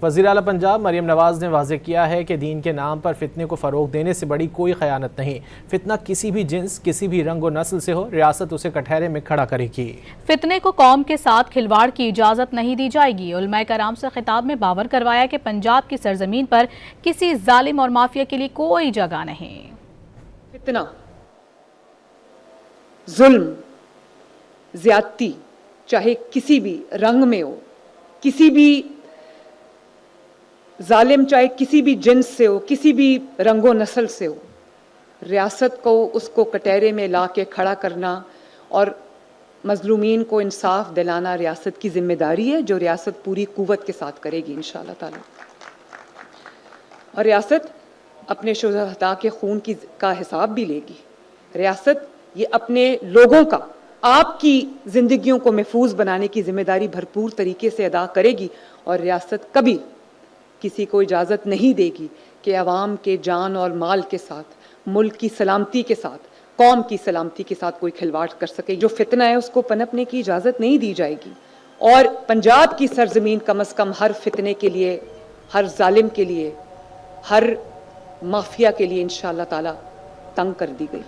وزیر اعلیٰ پنجاب مریم نواز نے واضح کیا ہے کہ دین کے نام پر فتنے کو فروغ دینے سے بڑی کوئی خیانت نہیں۔ فتنہ کسی بھی جنس، کسی بھی رنگ و نسل سے ہو، ریاست اسے کٹہرے میں کھڑا کرے گی۔ فتنے کو قوم کے ساتھ کھلواڑ کی اجازت نہیں دی جائے گی۔ علماء کرام سے خطاب میں باور کروایا کہ پنجاب کی سرزمین پر کسی ظالم اور مافیا کے لیے کوئی جگہ نہیں۔ فتنہ، ظلم، زیادتی چاہے کسی بھی رنگ میں ہو، کسی بھی ظالم چاہے کسی بھی جنس سے ہو، کسی بھی رنگ و نسل سے ہو، ریاست کو اس کو کٹہرے میں لا کے کھڑا کرنا اور مظلومین کو انصاف دلانا ریاست کی ذمہ داری ہے، جو ریاست پوری قوت کے ساتھ کرے گی انشاءاللہ تعالی۔ اور ریاست اپنے شہداء کے خون کا حساب بھی لے گی۔ ریاست یہ اپنے لوگوں کا، آپ کی زندگیوں کو محفوظ بنانے کی ذمہ داری بھرپور طریقے سے ادا کرے گی، اور ریاست کبھی کسی کو اجازت نہیں دے گی کہ عوام کے جان اور مال کے ساتھ، ملک کی سلامتی کے ساتھ، قوم کی سلامتی کے ساتھ کوئی کھلواڑ کر سکے۔ جو فتنہ ہے اس کو پنپنے کی اجازت نہیں دی جائے گی، اور پنجاب کی سرزمین کم از کم ہر فتنے کے لیے، ہر ظالم کے لیے، ہر مافیا کے لیے انشاءاللہ تعالی تنگ کر دی گئی۔